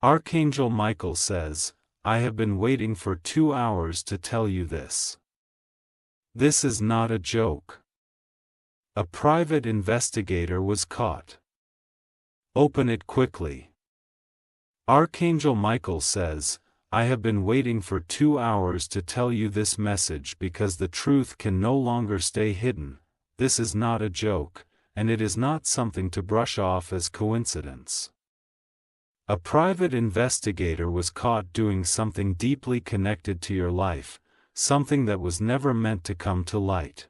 Archangel Michael says, I have been waiting for 2 hours to tell you this. This is not a joke. A private investigator was caught. Open it quickly. Archangel Michael says, I have been waiting for 2 hours to tell you this message because the truth can no longer stay hidden. This is not a joke, and it is not something to brush off as coincidence. A private investigator was caught doing something deeply connected to your life, something that was never meant to come to light.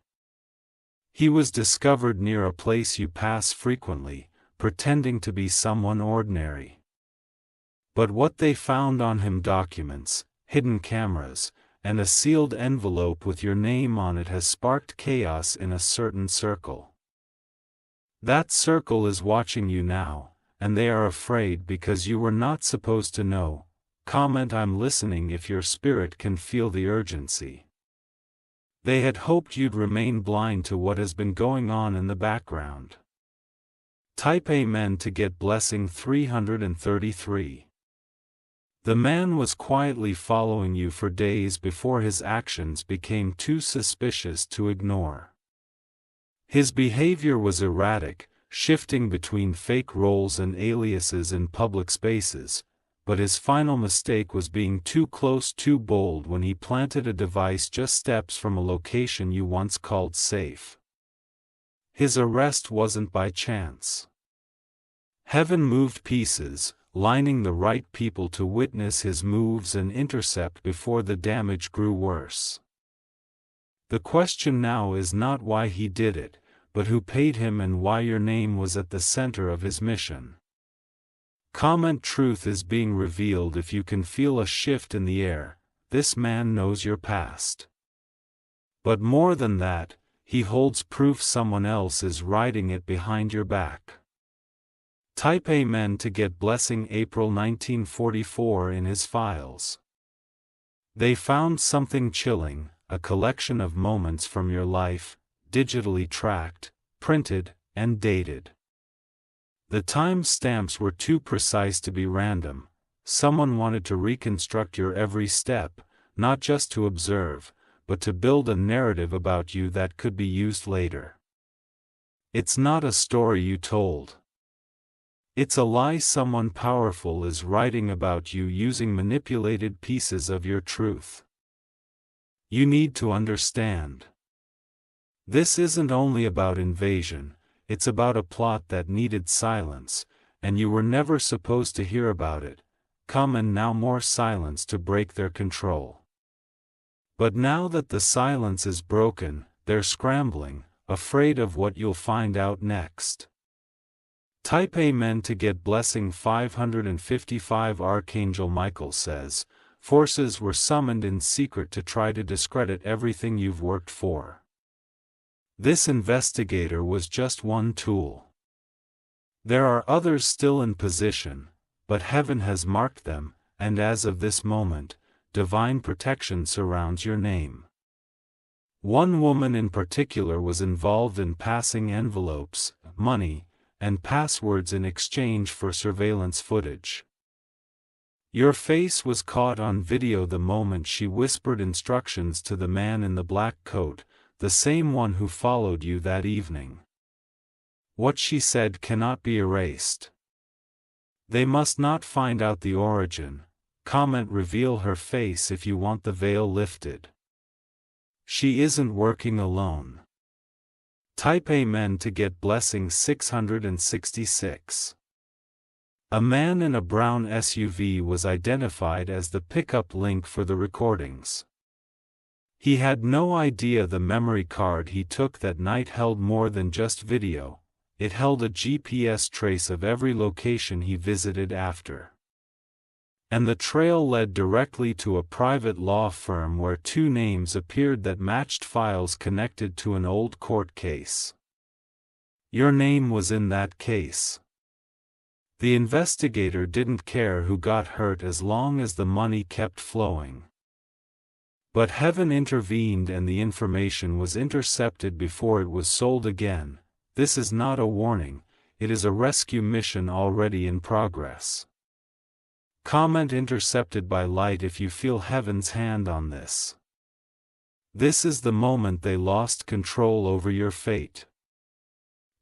He was discovered near a place you pass frequently, pretending to be someone ordinary. But what they found on him, documents, hidden cameras, and a sealed envelope with your name on it, has sparked chaos in a certain circle. That circle is watching you now, and they are afraid because you were not supposed to know. Comment I'm listening if your spirit can feel the urgency. They had hoped you'd remain blind to what has been going on in the background. Type Amen to get blessing 333. The man was quietly following you for days before his actions became too suspicious to ignore. His behavior was erratic, shifting between fake roles and aliases in public spaces, but his final mistake was being too close, too bold when he planted a device just steps from a location you once called safe. His arrest wasn't by chance. Heaven moved pieces, lining the right people to witness his moves and intercept before the damage grew worse. The question now is not why he did it, but who paid him and why your name was at the center of his mission. Comment truth is being revealed if you can feel a shift in the air. This man knows your past. But more than that, he holds proof someone else is writing it behind your back. Type Amen to get blessing April 1944 in his files. They found something chilling, a collection of moments from your life, digitally tracked, printed, and dated. The time stamps were too precise to be random. Someone wanted to reconstruct your every step, not just to observe, but to build a narrative about you that could be used later. It's not a story you told. It's a lie someone powerful is writing about you using manipulated pieces of your truth. You need to understand. This isn't only about invasion, it's about a plot that needed silence, and you were never supposed to hear about it. Come and now more silence to break their control. But now that the silence is broken, they're scrambling, afraid of what you'll find out next. Type Amen to get blessing 555. Archangel Michael says, forces were summoned in secret to try to discredit everything you've worked for. This investigator was just one tool. There are others still in position, but heaven has marked them, and as of this moment, divine protection surrounds your name. One woman in particular was involved in passing envelopes, money, and passwords in exchange for surveillance footage. Your face was caught on video the moment she whispered instructions to the man in the black coat, the same one who followed you that evening. What she said cannot be erased. They must not find out the origin. Comment reveal her face if you want the veil lifted. She isn't working alone. Type Amen to get blessing 666. A man in a brown SUV was identified as the pickup link for the recordings. He had no idea the memory card he took that night held more than just video. It held a GPS trace of every location he visited after. And the trail led directly to a private law firm where two names appeared that matched files connected to an old court case. Your name was in that case. The investigator didn't care who got hurt as long as the money kept flowing. But heaven intervened and the information was intercepted before it was sold again. This is not a warning, it is a rescue mission already in progress. Comment intercepted by light if you feel heaven's hand on this. This is the moment they lost control over your fate.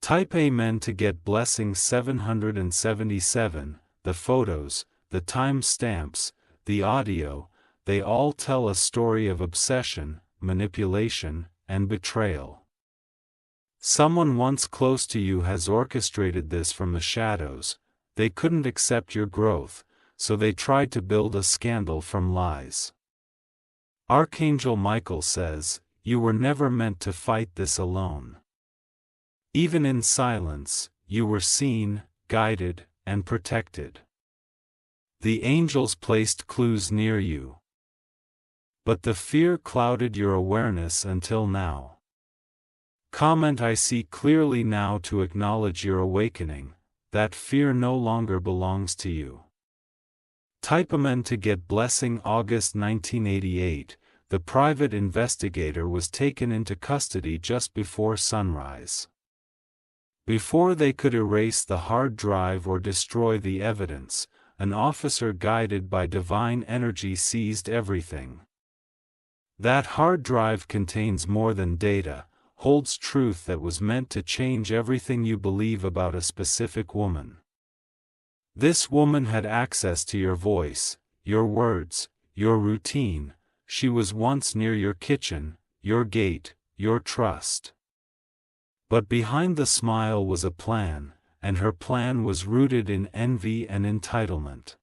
Type Amen to get blessing 777, the photos, the time stamps, the audio, they all tell a story of obsession, manipulation, and betrayal. Someone once close to you has orchestrated this from the shadows. They couldn't accept your growth, so they tried to build a scandal from lies. Archangel Michael says, "You were never meant to fight this alone. Even in silence, you were seen, guided, and protected. The angels placed clues near you. But the fear clouded your awareness until now." Comment I see clearly now to acknowledge your awakening, that fear no longer belongs to you. Type Amen to get blessing August 1988, the private investigator was taken into custody just before sunrise. Before they could erase the hard drive or destroy the evidence, an officer guided by divine energy seized everything. That hard drive contains more than data, holds truth that was meant to change everything you believe about a specific woman. This woman had access to your voice, your words, your routine. She was once near your kitchen, your gate, your trust. But behind the smile was a plan, and her plan was rooted in envy and entitlement.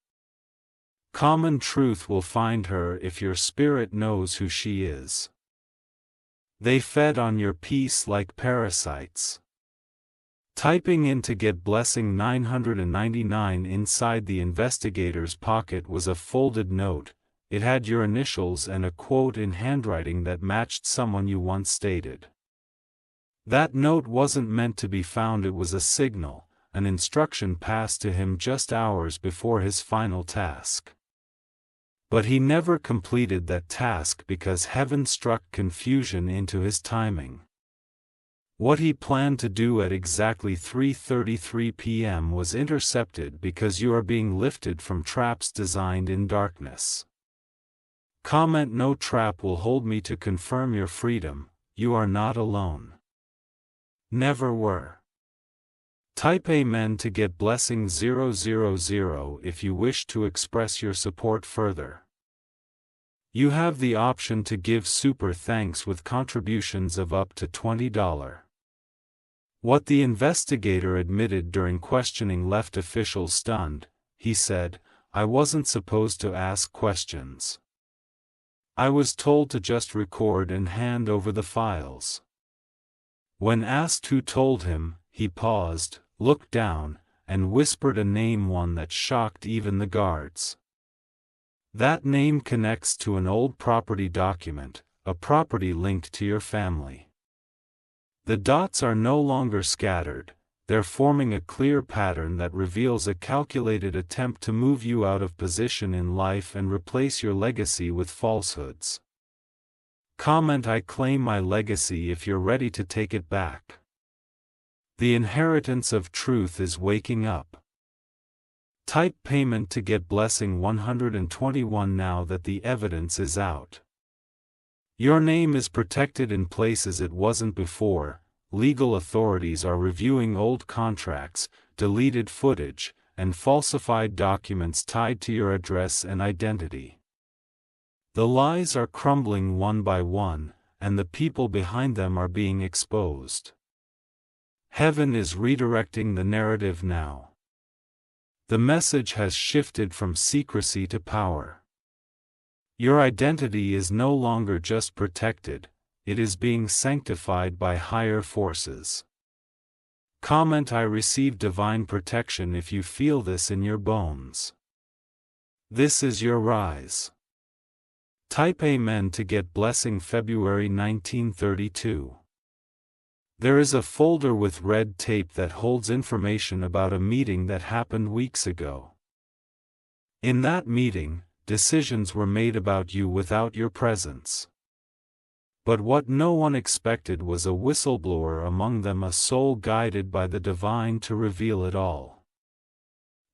Common truth will find her if your spirit knows who she is. They fed on your peace like parasites. Typing in to get blessing 999 inside the investigator's pocket was a folded note. It had your initials and a quote in handwriting that matched someone you once dated. That note wasn't meant to be found, it was a signal, an instruction passed to him just hours before his final task. But he never completed that task because heaven struck confusion into his timing. What he planned to do at exactly 3:33 p.m. was intercepted because you are being lifted from traps designed in darkness. Comment no trap will hold me to confirm your freedom, you are not alone. Never were. Type Amen to get blessing 000 if you wish to express your support further. You have the option to give super thanks with contributions of up to $20. What the investigator admitted during questioning left officials stunned. He said, "I wasn't supposed to ask questions. I was told to just record and hand over the files." When asked who told him, he paused, looked down, and whispered a name, one that shocked even the guards. That name connects to an old property document, a property linked to your family. The dots are no longer scattered, they're forming a clear pattern that reveals a calculated attempt to move you out of position in life and replace your legacy with falsehoods. Comment I claim my legacy if you're ready to take it back. The inheritance of truth is waking up. Type payment to get blessing 121 now that the evidence is out. Your name is protected in places it wasn't before. Legal authorities are reviewing old contracts, deleted footage, and falsified documents tied to your address and identity. The lies are crumbling one by one, and the people behind them are being exposed. Heaven is redirecting the narrative now. The message has shifted from secrecy to power. Your identity is no longer just protected, it is being sanctified by higher forces. Comment I receive divine protection if you feel this in your bones. This is your rise. Type Amen to get blessing February 1932. There is a folder with red tape that holds information about a meeting that happened weeks ago. In that meeting, decisions were made about you without your presence. But what no one expected was a whistleblower among them, a soul guided by the divine to reveal it all.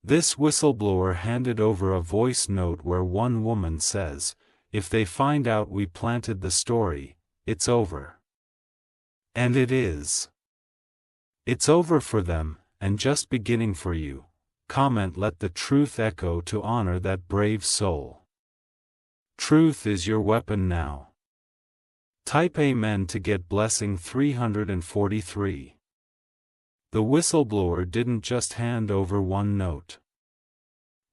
This whistleblower handed over a voice note where one woman says, "If they find out we planted the story, it's over." And it is. It's over for them, and just beginning for you. Comment: let the truth echo to honor that brave soul. Truth is your weapon now. Type Amen to get blessing 343. The whistleblower didn't just hand over one note.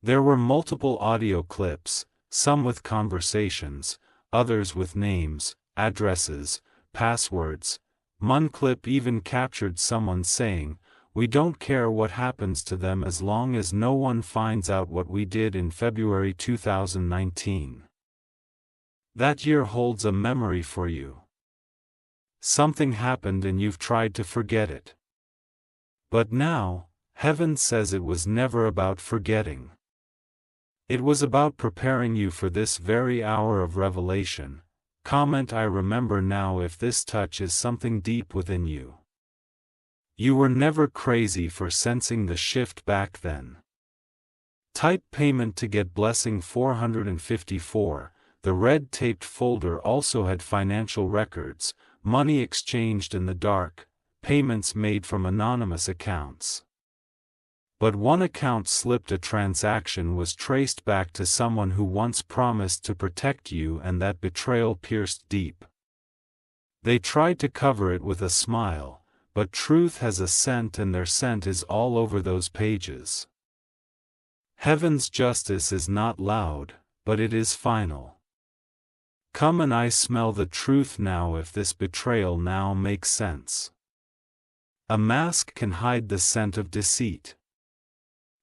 There were multiple audio clips, some with conversations, others with names, addresses, passwords. One clip even captured someone saying, "We don't care what happens to them as long as no one finds out what we did in February 2019. That year holds a memory for you. Something happened and you've tried to forget it. But now, heaven says it was never about forgetting. It was about preparing you for this very hour of revelation." Comment: I remember now. If this touch is something deep within you. You were never crazy for sensing the shift back then. Type payment to get blessing 454. The red taped folder also had financial records, money exchanged in the dark, payments made from anonymous accounts. But one account slipped. A transaction was traced back to someone who once promised to protect you, and that betrayal pierced deep. They tried to cover it with a smile, but truth has a scent, and their scent is all over those pages. Heaven's justice is not loud, but it is final. Come and I smell the truth now. If this betrayal now makes sense. A mask can hide the scent of deceit.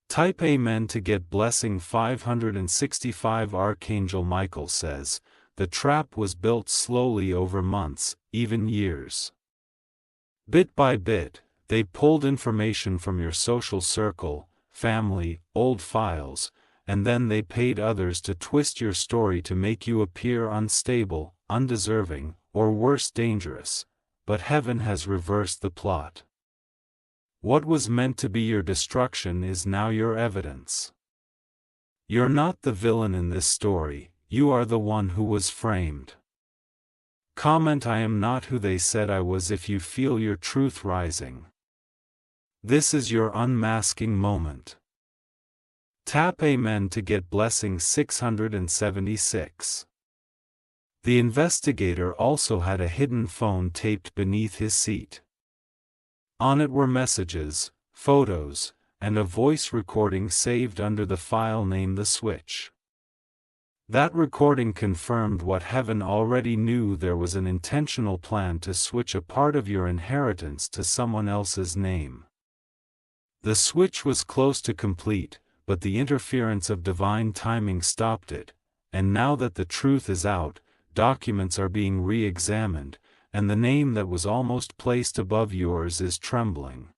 Type Amen to get blessing 565. Archangel Michael says, the trap was built slowly over months, even years. Bit by bit, they pulled information from your social circle, family, old files, and then they paid others to twist your story to make you appear unstable, undeserving, or worse, dangerous. But heaven has reversed the plot. What was meant to be your destruction is now your evidence. You're not the villain in this story, you are the one who was framed. Comment: I am not who they said I was. If you feel your truth rising, this is your unmasking moment. Tap Amen to get blessing 676. The investigator also had a hidden phone taped beneath his seat. On it were messages, photos, and a voice recording saved under the file name The Switch. That recording confirmed what heaven already knew. There was an intentional plan to switch a part of your inheritance to someone else's name. The switch was close to complete, but the interference of divine timing stopped it, and now that the truth is out, documents are being re-examined, and the name that was almost placed above yours is trembling.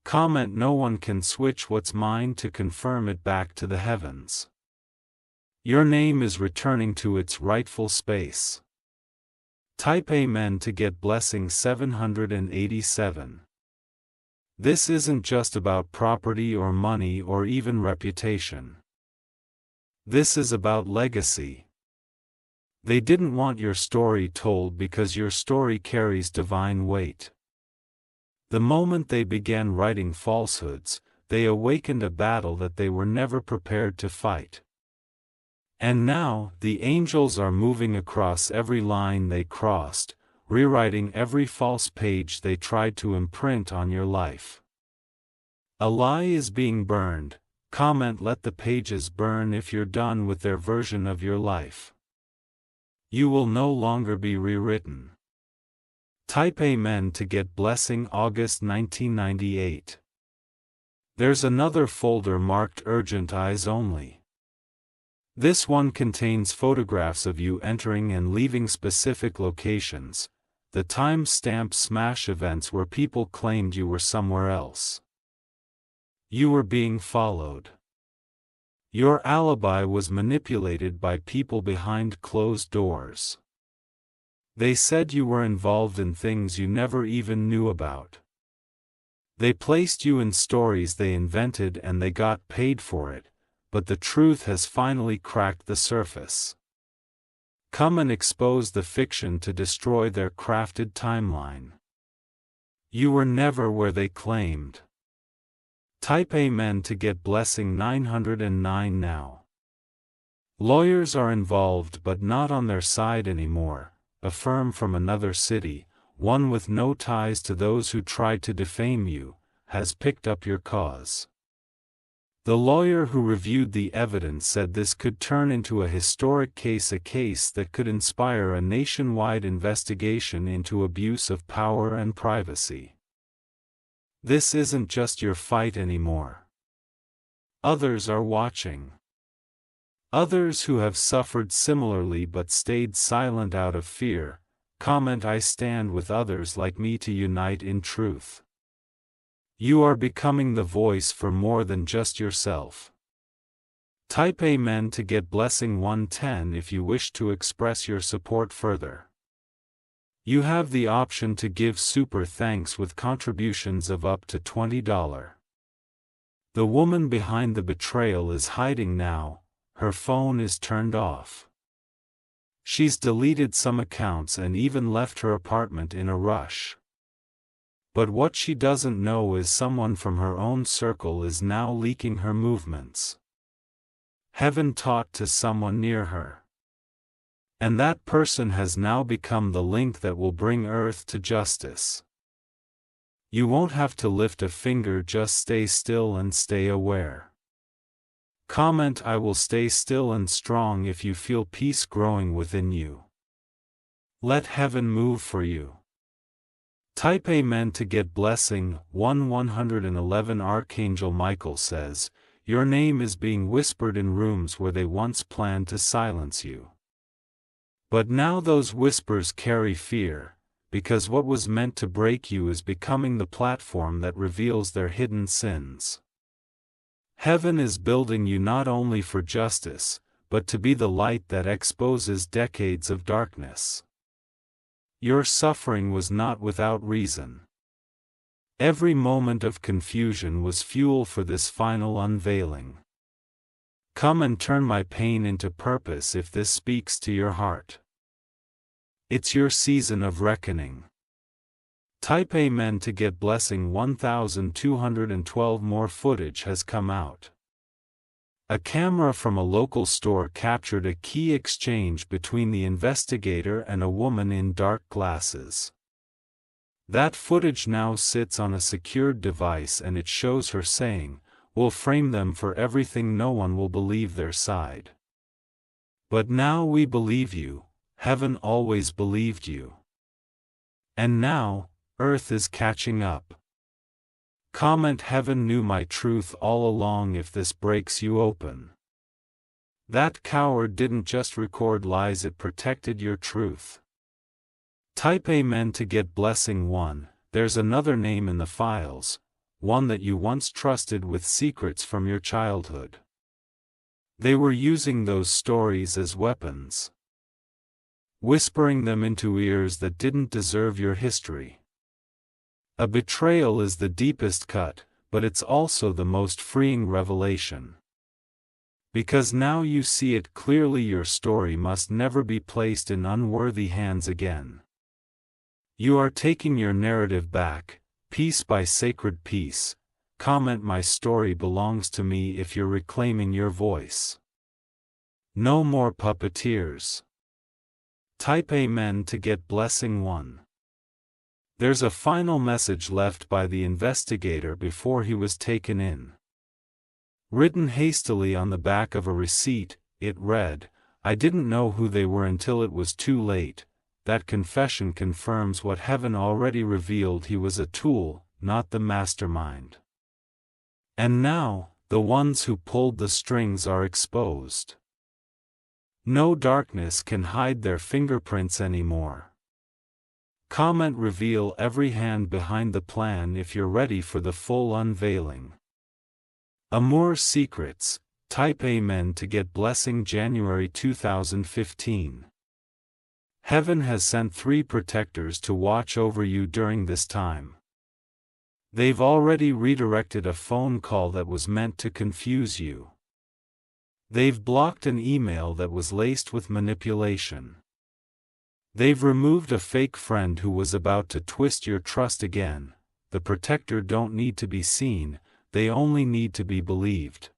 Comment: no one can switch what's mine to confirm it back to the heavens. Your name is returning to its rightful space. Type Amen to get blessing 787. This isn't just about property or money or even reputation. This is about legacy. They didn't want your story told because your story carries divine weight. The moment they began writing falsehoods, they awakened a battle that they were never prepared to fight. And now, the angels are moving across every line they crossed, rewriting every false page they tried to imprint on your life. A lie is being burned. Comment: let the pages burn if you're done with their version of your life. You will no longer be rewritten. Type Amen to get blessing August 1998. There's another folder marked Urgent Eyes Only. This one contains photographs of you entering and leaving specific locations, the time-stamp smash events where people claimed you were somewhere else. You were being followed. Your alibi was manipulated by people behind closed doors. They said you were involved in things you never even knew about. They placed you in stories they invented and they got paid for it, but the truth has finally cracked the surface. Come and expose the fiction to destroy their crafted timeline. You were never where they claimed. Type Amen to get blessing 909 now. Lawyers are involved but not on their side anymore. A firm from another city, one with no ties to those who tried to defame you, has picked up your cause. The lawyer who reviewed the evidence said this could turn into a historic case, a case that could inspire a nationwide investigation into abuse of power and privacy. This isn't just your fight anymore. Others are watching. Others who have suffered similarly but stayed silent out of fear. Comment: I stand with others like me to unite in truth. You are becoming the voice for more than just yourself. Type Amen to get blessing 110 if you wish to express your support further. You have the option to give super thanks with contributions of up to $20. The woman behind the betrayal is hiding now, her phone is turned off. She's deleted some accounts and even left her apartment in a rush. But what she doesn't know is someone from her own circle is now leaking her movements. Heaven taught to someone near her. And that person has now become the link that will bring Earth to justice. You won't have to lift a finger, just stay still and stay aware. Comment: I will stay still and strong if you feel peace growing within you. Let heaven move for you. Type Amen to get blessing 111. Archangel Michael says, your name is being whispered in rooms where they once planned to silence you. But now those whispers carry fear, because what was meant to break you is becoming the platform that reveals their hidden sins. Heaven is building you not only for justice, but to be the light that exposes decades of darkness. Your suffering was not without reason. Every moment of confusion was fuel for this final unveiling. Come and turn my pain into purpose if this speaks to your heart. It's your season of reckoning. Type Amen to get blessing 1212. More footage has come out. A camera from a local store captured a key exchange between the investigator and a woman in dark glasses. That footage now sits on a secured device and it shows her saying, "We'll frame them for everything, no one will believe their side. But now we believe you, heaven always believed you. And now, Earth is catching up." Comment: heaven knew my truth all along if this breaks you open. That coward didn't just record lies, it protected your truth. Type Amen to get blessing 1. There's another name in the files, one that you once trusted with secrets from your childhood. They were using those stories as weapons. Whispering them into ears that didn't deserve your history. A betrayal is the deepest cut, but it's also the most freeing revelation. Because now you see it clearly, your story must never be placed in unworthy hands again. You are taking your narrative back, piece by sacred piece. Comment: my story belongs to me if you're reclaiming your voice. No more puppeteers. Type Amen to get blessing 1. There's a final message left by the investigator before he was taken in. Written hastily on the back of a receipt, it read, "I didn't know who they were until it was too late." That confession confirms what heaven already revealed: he was a tool, not the mastermind. And now, the ones who pulled the strings are exposed. No darkness can hide their fingerprints anymore. Comment: reveal every hand behind the plan if you're ready for the full unveiling. More secrets. Type Amen to get blessing January 2015. Heaven has sent 3 protectors to watch over you during this time. They've already redirected a phone call that was meant to confuse you. They've blocked an email that was laced with manipulation. They've removed a fake friend who was about to twist your trust again. The protector don't need to be seen, they only need to be believed.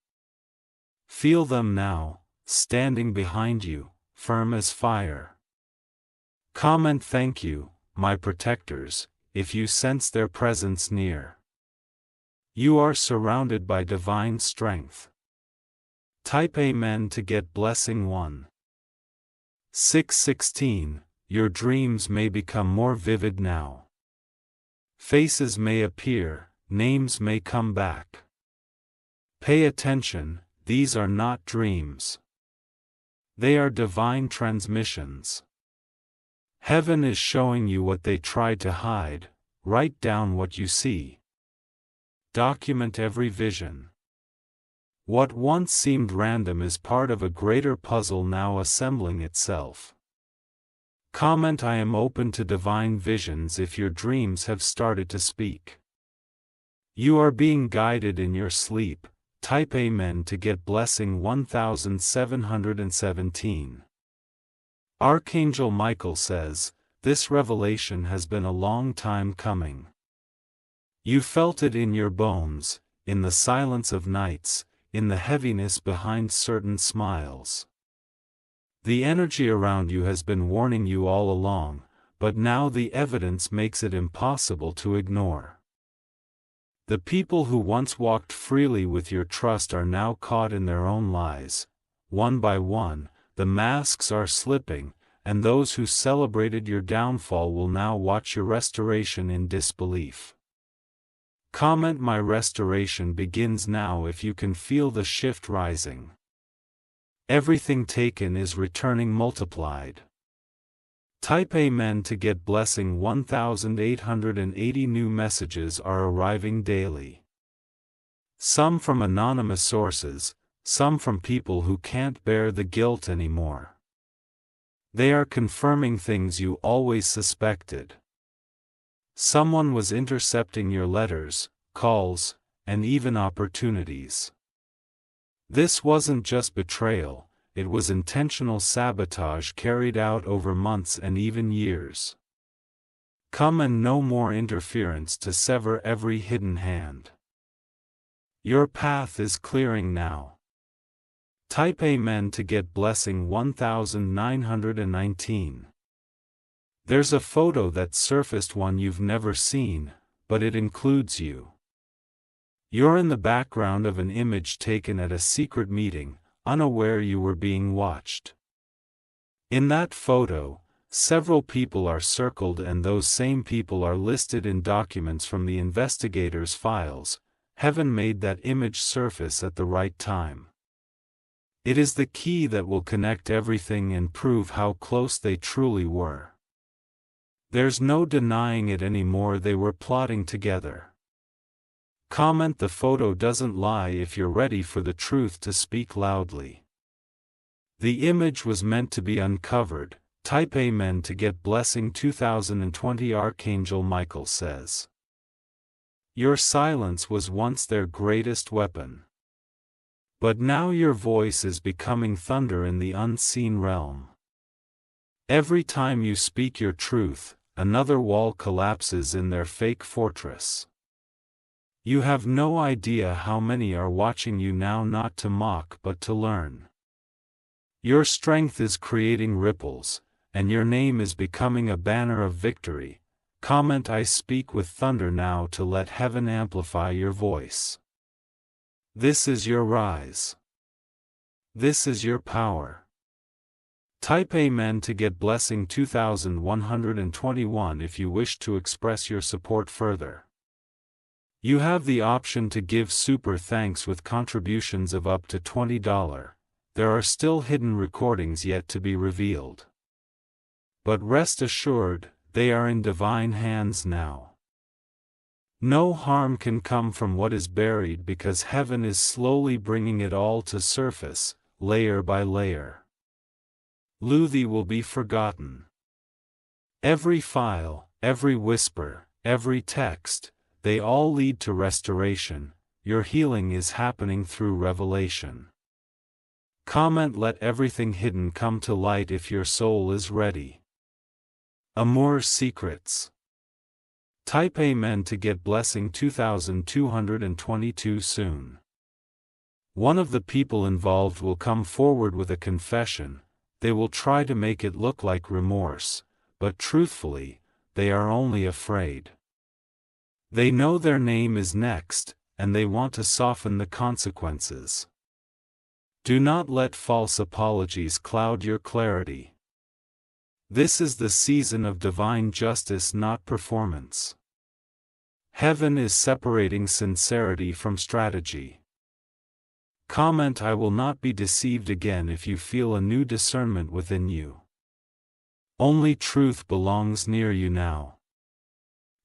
Feel them now, standing behind you, firm as fire. Comment "Thank you, my protectors," if you sense their presence near. You are surrounded by divine strength. Type Amen to get blessing 1. 6:16. Your dreams may become more vivid now. Faces may appear, names may come back. Pay attention, these are not dreams. They are divine transmissions. Heaven is showing you what they tried to hide. Write down what you see. Document every vision. What once seemed random is part of a greater puzzle now assembling itself. Comment "I am open to divine visions" if your dreams have started to speak. You are being guided in your sleep. Type Amen to get blessing 1717. Archangel Michael says, "This revelation has been a long time coming. You felt it in your bones, in the silence of nights, in the heaviness behind certain smiles. The energy around you has been warning you all along, but now the evidence makes it impossible to ignore. The people who once walked freely with your trust are now caught in their own lies. One by one, the masks are slipping, and those who celebrated your downfall will now watch your restoration in disbelief. Comment "My restoration begins now" if you can feel the shift rising. Everything taken is returning multiplied. Type Amen to get blessing 1880. New messages are arriving daily. Some from anonymous sources, some from people who can't bear the guilt anymore. They are confirming things you always suspected. Someone was intercepting your letters, calls, and even opportunities. This wasn't just betrayal, it was intentional sabotage carried out over months and even years. Come and no more interference to sever every hidden hand. Your path is clearing now. Type Amen to get blessing 1919. There's a photo that surfaced, one you've never seen, but it includes you. You're in the background of an image taken at a secret meeting, unaware you were being watched. In that photo, several people are circled, and those same people are listed in documents from the investigators' files. Heaven made that image surface at the right time. It is the key that will connect everything and prove how close they truly were. There's no denying it anymore, they were plotting together. Comment "The photo doesn't lie" if you're ready for the truth to speak loudly. The image was meant to be uncovered. Type Amen to get blessing 2020. Archangel Michael says, "Your silence was once their greatest weapon. But now your voice is becoming thunder in the unseen realm. Every time you speak your truth, another wall collapses in their fake fortress. You have no idea how many are watching you now, not to mock but to learn. Your strength is creating ripples, and your name is becoming a banner of victory. Comment "I speak with thunder now" to let heaven amplify your voice. This is your rise. This is your power. Type Amen to get blessing 2121 if you wish to express your support further. You have the option to give super thanks with contributions of up to $20. There are still hidden recordings yet to be revealed. But rest assured, they are in divine hands now. No harm can come from what is buried, because heaven is slowly bringing it all to surface, layer by layer. Luthi will be forgotten. Every file, every whisper, every text, they all lead to restoration. Your healing is happening through revelation. Comment let everything hidden come to light if your soul is ready. Amour's secrets. Type Amen to get blessing 2222 soon. One of the people involved will come forward with a confession. They will try to make it look like remorse, but truthfully, they are only afraid. They know their name is next, and they want to soften the consequences. Do not let false apologies cloud your clarity. This is the season of divine justice, not performance. Heaven is separating sincerity from strategy. Comment I will not be deceived again if you feel a new discernment within you. Only truth belongs near you now.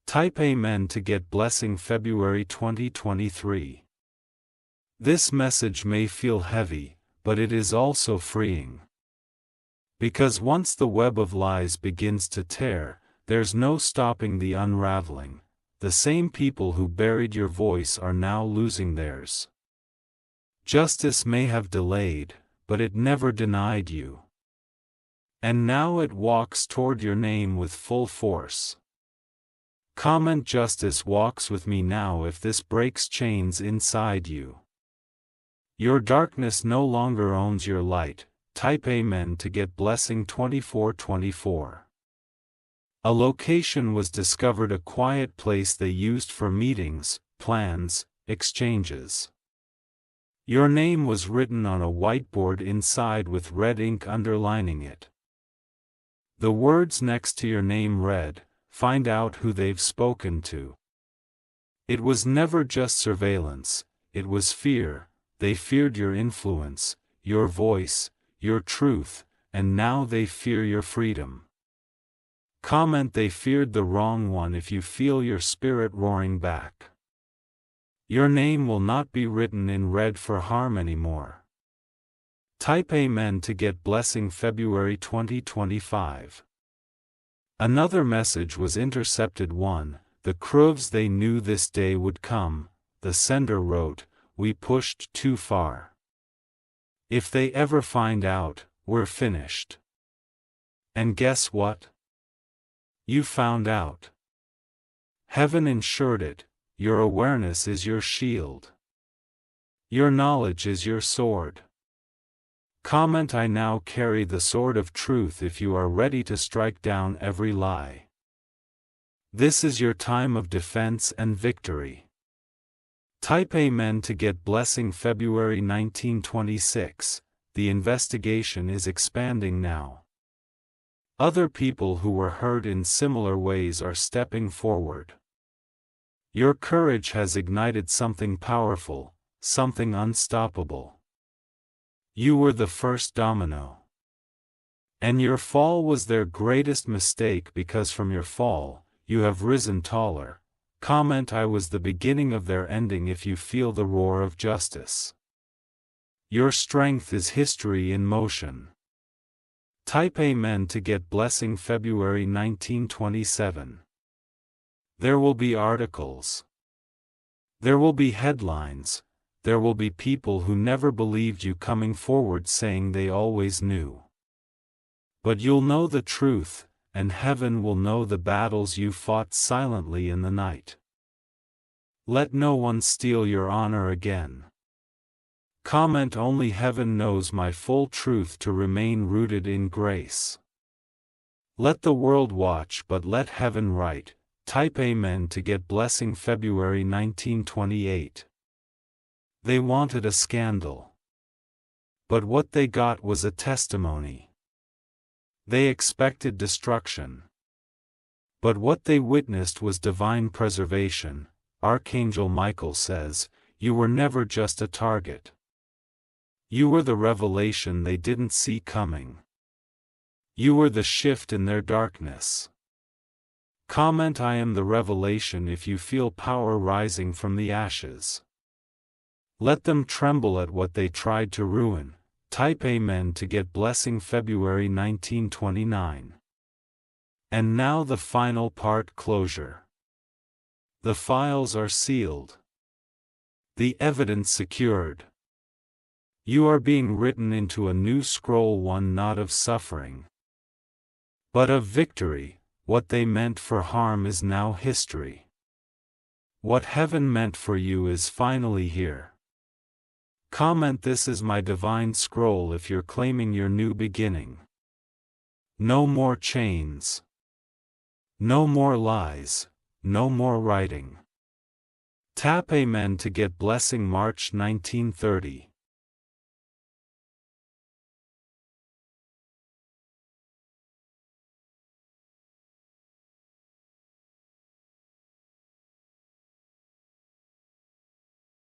Type Amen to get blessing February 2023. This message may feel heavy, but it is also freeing. Because once the web of lies begins to tear, there's no stopping the unraveling. The same people who buried your voice are now losing theirs. Justice may have delayed, but it never denied you. And now it walks toward your name with full force. Comment justice walks with me now if this breaks chains inside you. Your darkness no longer owns your light. Type Amen to get blessing 2424. A location was discovered, a quiet place they used for meetings, plans, exchanges. Your name was written on a whiteboard inside with red ink underlining it. The words next to your name read, "Find out who they've spoken to." It was never just surveillance, it was fear. They feared your influence, your voice, your truth, and now they fear your freedom. Comment they feared the wrong one if you feel your spirit roaring back. Your name will not be written in red for harm anymore. Type Amen to get blessing February 2025. Another message was intercepted. 1. The Kruvs, they knew this day would come. The sender wrote, "We pushed too far. If they ever find out, we're finished." And guess what? You found out. Heaven ensured it. Your awareness is your shield. Your knowledge is your sword. Comment I now carry the sword of truth if you are ready to strike down every lie. This is your time of defense and victory. Type Amen to get blessing February 1926. The investigation is expanding now. Other people who were hurt in similar ways are stepping forward. Your courage has ignited something powerful, something unstoppable. You were the first domino. And your fall was their greatest mistake, because from your fall, you have risen taller. Comment I was the beginning of their ending if you feel the roar of justice. Your strength is history in motion. Type Amen to get blessing February 1927. There will be articles. There will be headlines. There will be people who never believed you coming forward saying they always knew. But you'll know the truth, and heaven will know the battles you fought silently in the night. Let no one steal your honor again. Comment only heaven knows my full truth to remain rooted in grace. Let the world watch, but let heaven write. Type Amen to get blessing February 1928. They wanted a scandal. But what they got was a testimony. They expected destruction. But what they witnessed was divine preservation. Archangel Michael says, "You were never just a target. You were the revelation they didn't see coming. You were the shift in their darkness." Comment I am the revelation if you feel power rising from the ashes. Let them tremble at what they tried to ruin. Type Amen to get blessing February 1929. And now the final part, closure. The files are sealed. The evidence secured. You are being written into a new scroll, one not of suffering, but of victory. What they meant for harm is now history. What heaven meant for you is finally here. Comment, "This is my divine scroll," if you're claiming your new beginning. No more chains. No more lies. No more writing. Tap Amen to get blessing. March 1930.